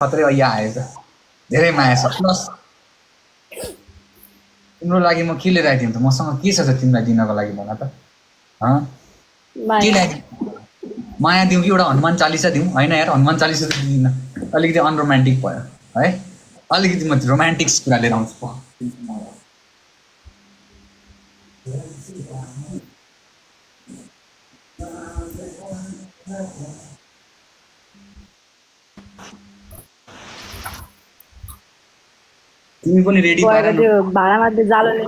खत्रै अहिले आएछ धेरै माया छ प्लस तिम्रो लागि म के लिएर आइदिउँ त मसँग के छ त तिमीलाई दिनको लागि भन त के ल्याइदिउँ माया दिउँ कि एउटा हनुमान चालिसा दिउँ होइन यार हनुमान चालिसा त दिँदिन अलिकति अनरोमान्टिक भयो है अलिकति म रोमान्टिक्स कुरा लिएर आउँछु तिमी पनि रेडी भएर त्यो भाडामा त्यो जालोले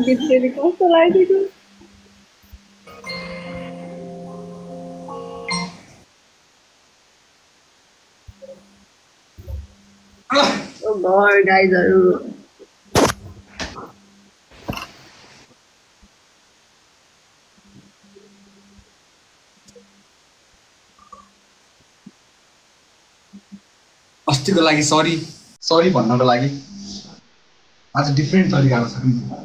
बिस्तारै कस्तो लाग्यो ओ गॉड गाइजहरु अस्तिको लागि सरी भन्नको लागि आज डिफ्रेन्ट तरिकाको छ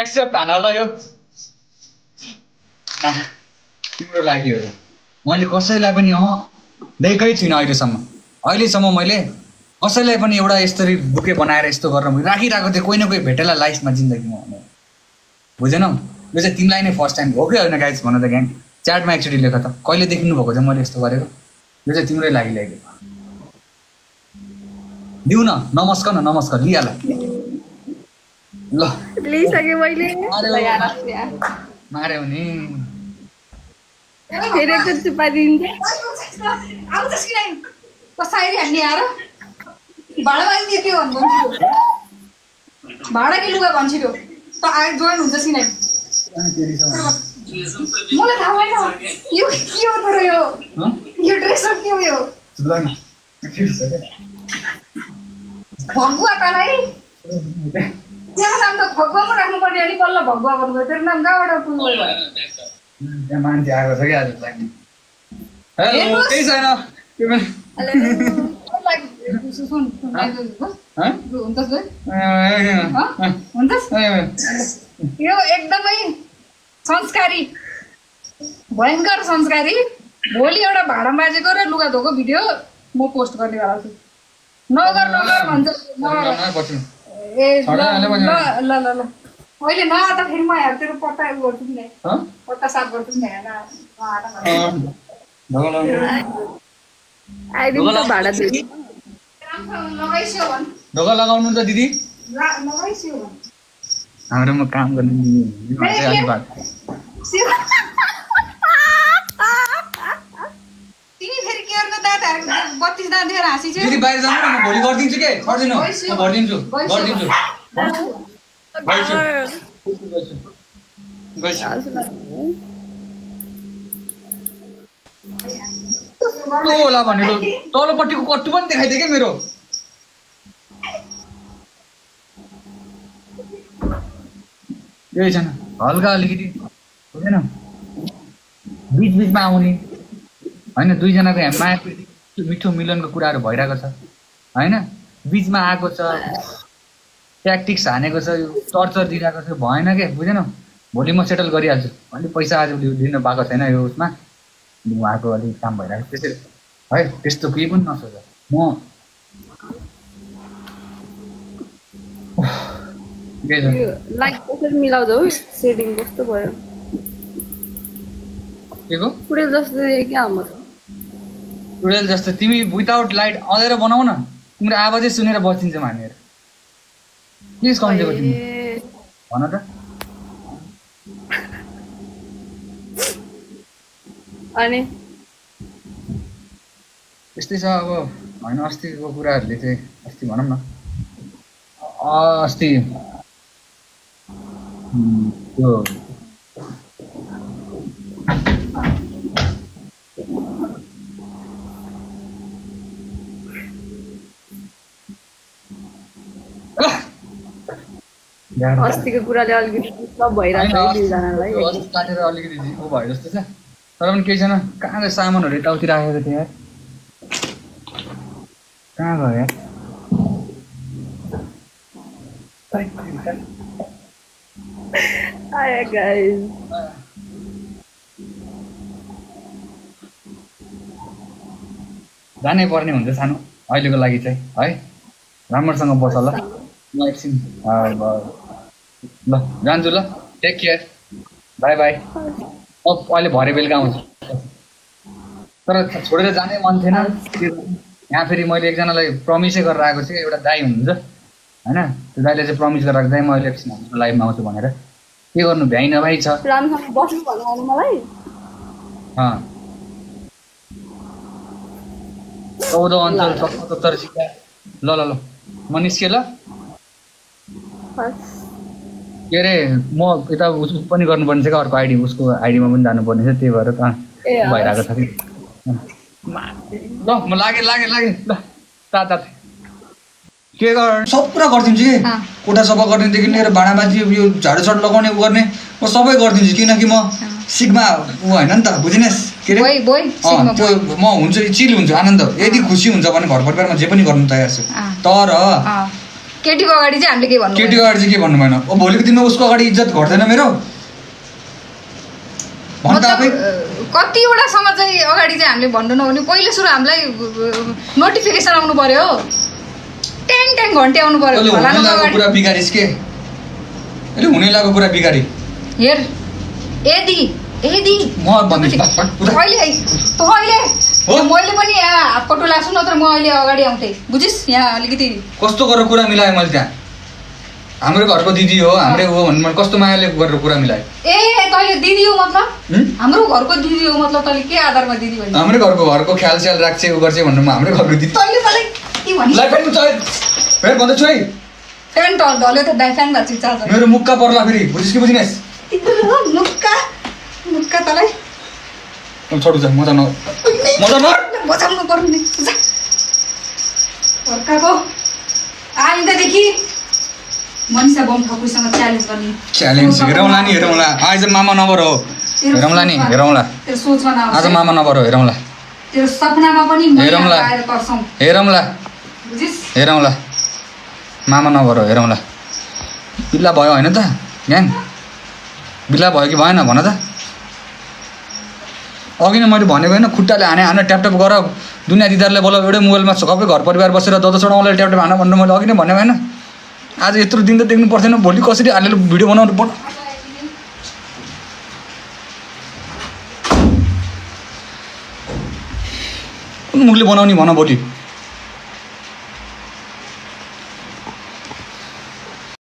एक्सेप्ट हान यो तिम्रो लागि हो मैले कसैलाई पनि दिएकै छुइनँ अहिलेसम्म मैले कसैलाई पनि एउटा यस्तरी बुके बनाएर यस्तो गरेर राखिरहेको थिएँ कोही न कोही भेटेला लाइफमा जिन्दगीमा बुझेनौ यो चाहिँ तिमीलाई नै फर्स्ट टाइम हो कि होइन गाइज भन त ग्याङ च्याटमा एकचोटि लेख त कहिले देख्नु भएको चाहिँ मैले यस्तो गरेको यो चाहिँ तिम्रै लागि ल्याइदिएको दिउ न नमस्कार लिइहाल ल लिइसके मैले मार्यो नि फेरि एकचोटि पाइदिन्छ आउँछस् कि नै कसरी हान्ने आएर भाडा माग्ने के भन्नु भाडा कि लुगा भन्छ त्यो त आएर जोइन हुन्छ कि नै मलाई थाहा भएन यो के हो तर यो ड्रेसअप के हो यो भगुवा तलाई त्यहाँ नाम त भगुवा पो राख्नु पर्ने अनि बल्ल भगुवा गर्नुभयो तेरो नाम कहाँबाट पुग्नु भयो त्यहाँ मान्छे आएको छ कि आज लाग्ने केही छैन यो एकदमै संस्कारी भयङ्कर संस्कारी भोलि एउटा भाडा बाजेको र लुगा धोको भिडियो म पोस्ट गर्नेवाला छु नगर भन्छ ए ल अहिले नआता फेरि म हेर तेरो पट्टा गर्छु नि पट्टा साफ गर्छु नि आइदिनु भाडा लगाइस्यो भन् ढोका लगाउनु त दिदी लगाइस्यो भन् हाम्रोमा काम गर्ने तिमी फेरि के गर्नु दाँतहरू 32 दाँत दिएर हाँसी चाहिँ दिदी बाहिर जानु न म भोलि गरिदिन्छु के गर्दिनु म गरिदिन्छु होला भनेको तलपट्टिको कट्टु पनि देखाइदियो क्या मेरो यही छैन हल्का अलिकति हुँदैन बिचमा आउने होइन दुईजनाको यहाँ माया मिठो मिलनको कुराहरू भइरहेको छ होइन बिचमा आएको छ ट्याक्टिक्स हानेको छ यो टर्चर दिइरहेको छ भएन के बुझेनौ भोलि म सेटल गरिहाल्छु अलिक पैसा आज दिनु पाएको छैन यो उसमा उहाँको अलिक काम भइरहेको त्यसरी है त्यस्तो केही पनि नसोच म लाइक कसरी मिलाउँछौ सेटिङ कस्तो भयो के को पुरै जस्तो क्या म टुडेल जस्तो तिमी विदाउट लाइट अँधेरो बनाऊ न तिम्रो आवाजै सुनेर बसिन्छ मानेर के सम्झेको तिमी भन त अनि त्यस्तै छ अब होइन अस्तिको कुराहरूले चाहिँ अस्ति भनौँ न अस्ति त्यो अस्तिको कुराले अलिकति सब भइरहेको छ दुईजनालाई काटेर अलिकति ऊ भयो जस्तो छ तर पनि केही छैन कहाँ सामानहरू यताउति राखेको थियो यार कहाँ गयो यार आया गाइस जानै पर्ने हुन्छ सानो अहिलेको लागि चाहिँ है राम्रोसँग बस ल म एकछिन ल जान्छु ल टेक केयर बाई बाई अहिले भरे बेलुका आउँछु तर छोडेर जानै मन थिएन यहाँ फेरि मैले एकजनालाई प्रमिसै गरेर आएको थिएँ एउटा दाई हुनुहुन्छ होइन त्यो दाइले चाहिँ प्रमिस गरेर दाइ म अहिले एकछिन लाइभमा आउँछु भनेर के गर्नु भ्याइ नभ्याइ छ राम्रोसँग बस्नु भन्नु मलाई 14 अञ्चल 77 जिल्ला ल ल ल म निस्केँ ल के अरे म यता उसको पनि गर्नुपर्ने छ क्या अर्को आइडी उसको आइडीमा पनि जानुपर्ने छ त्यही भएर भइरहेको छ कि ल म लागेँ ल ता के गर्नु सब कुरा गरिदिन्छु कि कोठा सफा गर्नेदेखि लिएर भाँडाबाजी यो झाडुसाडु लगाउने उ गर्ने म सबै गरिदिन्छु किनकि म सिग्मा ऊ होइन नि त बुझिनेस् के अरे त्यो म हुन्छु चिल हुन्छु आनन्द यदि खुसी हुन्छ भने घर परिवारमा जे पनि गर्नु तयार छु तर केटीको अगाडि चाहिँ हामीले के भन्नु केटीको अगाडि चाहिँ के भन्नु भएन अब भोलिको दिनमा उसको अगाडि इज्जत घट्दैन मेरो कतिवटासँग चाहिँ अगाडि चाहिँ हामीले भन्नु नहुने पहिलो सुरु हामीलाई नोटिफिकेसन आउनु पर्यो ट्याङ घन्टे आउनु पर्यो कुरा बिगारिस् के अहिले हुने लागेको कुरा बिगारी हेर यदि म भन्दैछु मैले पनि यहाँ हातपट्टो लाग्छु नत्र म अहिले अगाडि आउँथेँ बुझिस् यहाँ अलिकति कस्तो गरेर कुरा मिलाएँ मैले त्यहाँ हाम्रो घरको दिदी हो हाम्रै हो भन्नु मैले कस्तो मायाले गरेर कुरा मिलाएँ ए तैँले दिदी हो मतलब हाम्रो घरको दिदी हो मतलब तैँले के आधारमा दिदी भन्नु हाम्रै घरको ख्याल स्याल राख्छ उ गर्छ भन्नु हाम्रै घरको दिदी तैँले मलाई के भन्नु फेरि भन्दैछु है फ्यान ढल्यो त फ्यान भएको चार्ज मेरो मुक्का पर्ला फेरि बुझिस् कि बुझिनेस् मुक्का तँलाई छोडु जा बचाउनु पर्ने अर्काको आइन्दादेखि मनिषा बम ठाकुरसँग च्यालेन्ज गर्ने हेरौँला नि हेरौँला आज मामा नम्बर हो हेरौँला नि हेरौँला तेरो सोचमा नआओस् आज मामा नम्बर हो हेरौँला तेरो सपनामा पनि हेरौँला मामा नम्बर हो हेरौँला बिल्ला भयो होइन त ग्याङ बिल्ला भयो कि भएन भन त अघि नै मैले भनेको होइन खुट्टाले हाने ट्यापट्याप गर दुनियाँ दिदारले बोला एउटै मोबाइलमा सबै घर परिवार बसेर दसवटा मलाई ट्यापट्याप हान भन्नु मैले अघि नै भनेको होइन आज यत्रो दिन त देख्नु पर्दैन भोलि कसरी हालेर भिडियो बनाउनु पर्छ कुन मुखले बनाउने भन भोलि